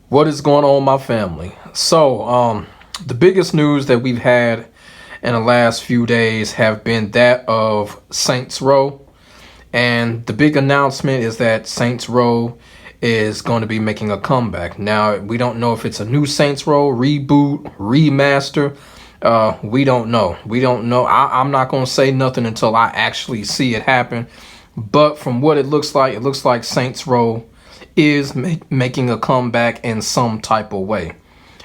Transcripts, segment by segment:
What is going on, my family? The biggest news that we've had in the last few days have been that of Saints Row. And the big announcement is that Saints Row is going to be making a comeback. Now, we don't know if it's a new Saints Row, reboot, remaster. We don't know. I'm not going to say nothing until I actually see it happen. But from what it looks like Saints Row is making a comeback in some type of way.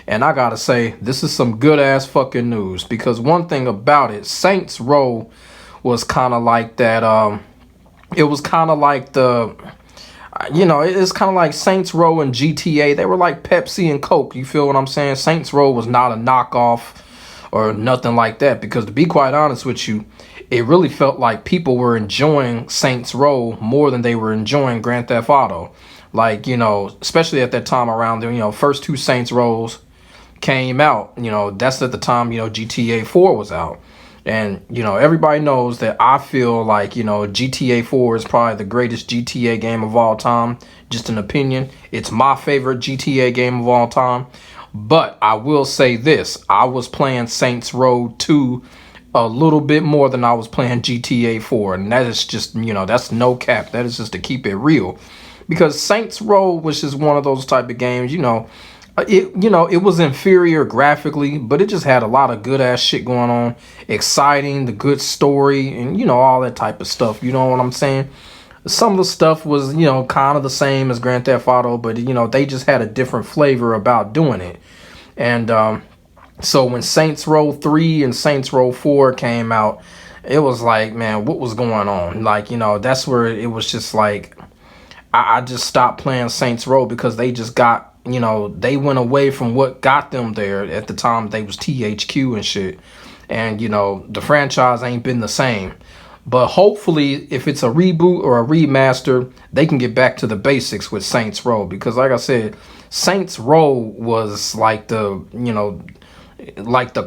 And I gotta say, this is some good ass fucking news, because one thing about it, Saints Row was kind of like that. It was kind of like it's kind of like Saints Row and GTA. They were like Pepsi and Coke. You feel what I'm saying? Saints Row was not a knockoff or nothing like that, because to be quite honest with you, it really felt like people were enjoying Saints Row more than they were enjoying Grand Theft Auto. Like, especially at that time around the, first two Saints Rows came out, that's at the time, GTA 4 was out. And, everybody knows that I feel like, GTA 4 is probably the greatest GTA game of all time. Just an opinion. It's my favorite GTA game of all time. But I will say this. I was playing Saints Row 2 a little bit more than I was playing GTA 4. And that is just, that's no cap. That is just to keep it real. Because Saints Row was just one of those type of games, it was inferior graphically, but it just had a lot of good ass shit going on, exciting, the good story, and all that type of stuff. You know what I'm saying? Some of the stuff was kind of the same as Grand Theft Auto, but they just had a different flavor about doing it. And so when Saints Row 3 and Saints Row 4 came out, it was like, man, what was going on? Like, that's where it was just like, I just stopped playing Saints Row, because they just got, they went away from what got them there. At the time, they was THQ and shit. And, the franchise ain't been the same. But hopefully, if it's a reboot or a remaster, they can get back to the basics with Saints Row. Because like I said, Saints Row was like the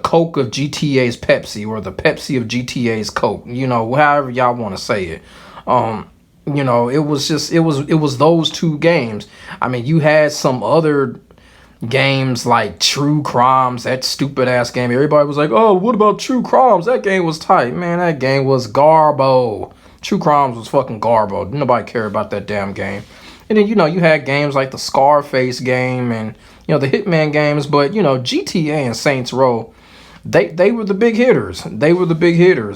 Coke of GTA's Pepsi, or the Pepsi of GTA's Coke. However y'all want to say it. It was those two games. I mean, you had some other games like True Crimes, that stupid ass game. Everybody was like, oh, what about True Crimes? That game was tight. Man, that game was garbo. True Crimes was fucking garbo. Nobody cared about that damn game. And then, you had games like the Scarface game and, the Hitman games. But, GTA and Saints Row, They were the big hitters.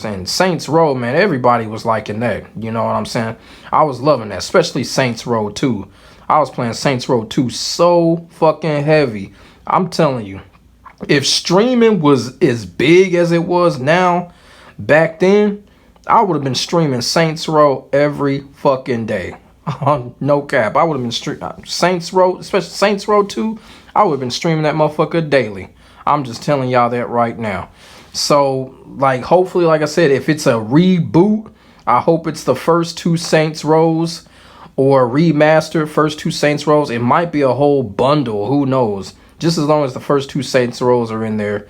And Saints Row, man, everybody was liking that. You know what I'm saying? I was loving that, especially Saints Row 2. I was playing Saints Row 2 so fucking heavy. I'm telling you, if streaming was as big as it was now, back then, I would have been streaming Saints Row every fucking day. No cap. I would have been streaming Saints Row, especially Saints Row 2. I would have been streaming that motherfucker daily. I'm just telling y'all that right now. So, hopefully, like I said, if it's a reboot, I hope it's the first two Saints Rows, or remaster, first two Saints Rows. It might be a whole bundle. Who knows? Just as long as the first two Saints Rows are in there,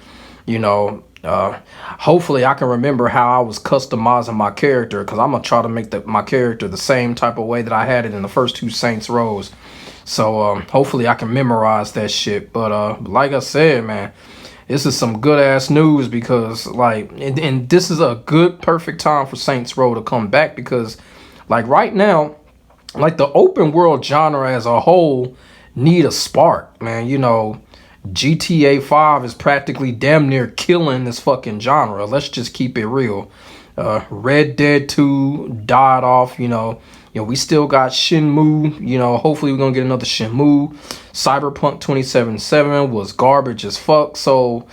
hopefully I can remember how I was customizing my character, because I'm going to try to make my character the same type of way that I had it in the first two Saints Rows. So hopefully I can memorize that shit. But like I said, man, this is some good ass news, because and this is a good perfect time for Saints Row to come back, because right now, the open world genre as a whole need a spark, man. GTA 5 is practically damn near killing this fucking genre. Let's just keep it real. Red Dead 2 died off, we still got Shenmue. Hopefully we're going to get another Shenmue. Cyberpunk 2077 was garbage as fuck. So,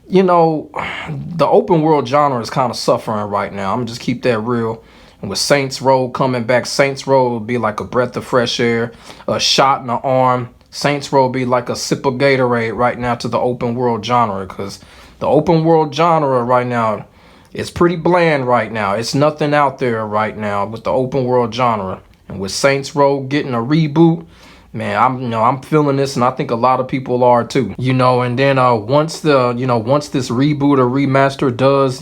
the open world genre is kind of suffering right now. I'm going to just keep that real. And with Saints Row coming back, Saints Row will be like a breath of fresh air, a shot in the arm. Saints Row will be like a sip of Gatorade right now to the open world genre, because the open world genre right now, it's pretty bland right now. It's nothing out there right now with the open world genre. And with Saints Row getting a reboot, Man, I'm feeling this, and I think a lot of people are too. And then once this reboot or remaster does,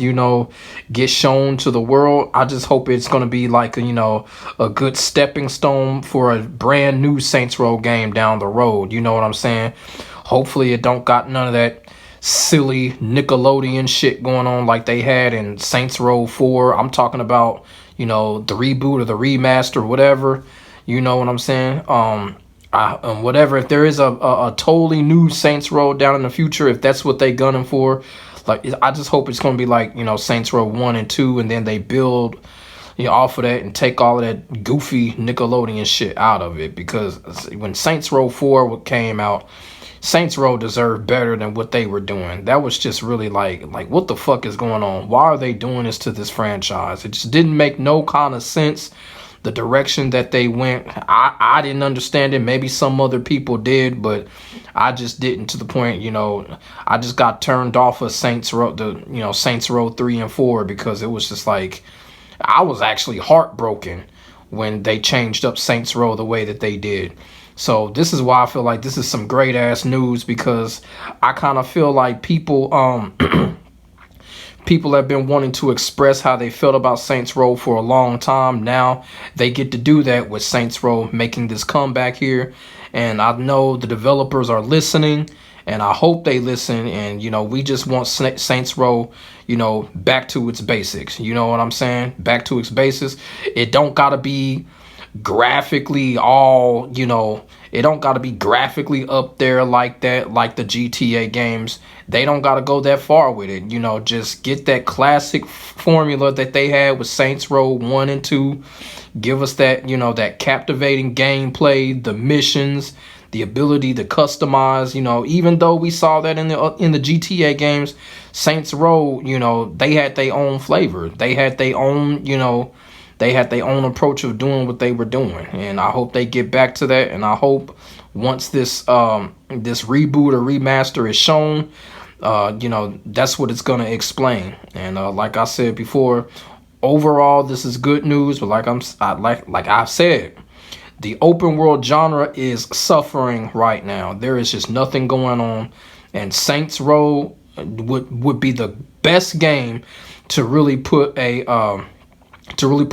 get shown to the world, I just hope it's gonna be like a good stepping stone for a brand new Saints Row game down the road. You know what I'm saying? Hopefully it don't got none of that silly Nickelodeon shit going on like they had in Saints Row 4. I'm talking about, the reboot or the remaster, whatever. You know what I'm saying? Whatever. If there is a totally new Saints Row down in the future, if that's what they gunning for, like I just hope it's gonna be like Saints Row 1 and 2, and then they build off of that and take all of that goofy Nickelodeon shit out of it. Because when Saints Row 4 came out, Saints Row deserved better than what they were doing. That was just really like what the fuck is going on? Why are they doing this to this franchise? It just didn't make no kind of sense. The direction that they went, I didn't understand it. Maybe some other people did, but I just didn't, to the point, I just got turned off of Saints Row, Saints Row 3 and 4, because it was just like, I was actually heartbroken when they changed up Saints Row the way that they did. So this is why I feel like this is some great ass news, because I kind of feel like people people have been wanting to express how they felt about Saints Row for a long time. Now they get to do that with Saints Row making this comeback here. And I know the developers are listening, and I hope they listen. And, we just want Saints Row, back to its basics. You know what I'm saying? Back to its basics. It don't gotta be graphically all, it don't gotta be graphically up there like that, like the GTA games. They don't gotta go that far with it. Just get that classic formula that they had with Saints Row 1 and 2. Give us that, that captivating gameplay, the missions, the ability to customize. Even though we saw that in the GTA games, Saints Row, they had their own flavor. They had their own, they had their own approach of doing what they were doing. And I hope they get back to that. And I hope once this reboot or remaster is shown, that's what it's gonna explain. And like I said before, overall this is good news. But like I've said, the open world genre is suffering right now. There is just nothing going on, and Saints Row would be the best game to really put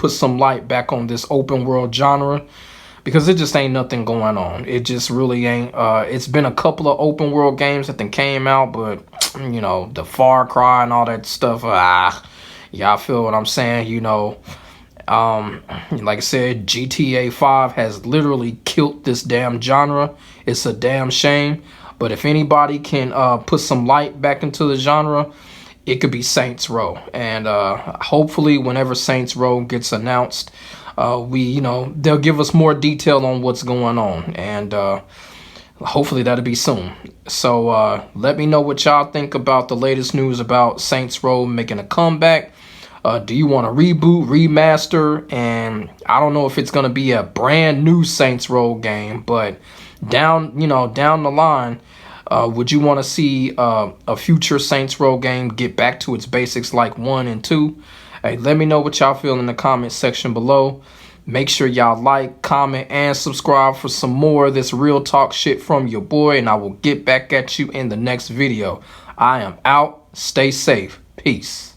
some light back on this open world genre, because it just ain't nothing going on. It just really ain't. It's been a couple of open world games that then came out, but the Far Cry and all that stuff. Y'all feel what I'm saying? Like I said, GTA 5 has literally killed this damn genre. It's a damn shame. But if anybody can put some light back into the genre, it could be Saints Row. And hopefully whenever Saints Row gets announced, they'll give us more detail on what's going on. And hopefully that'll be soon. So let me know what y'all think about the latest news about Saints Row making a comeback. Do you want a reboot, remaster? And I don't know if it's going to be a brand new Saints Row game, but down the line, would you want to see a future Saints Row game get back to its basics like 1 and 2? Hey, let me know what y'all feel in the comment section below. Make sure y'all like, comment, and subscribe for some more of this real talk shit from your boy, and I will get back at you in the next video. I am out. Stay safe. Peace.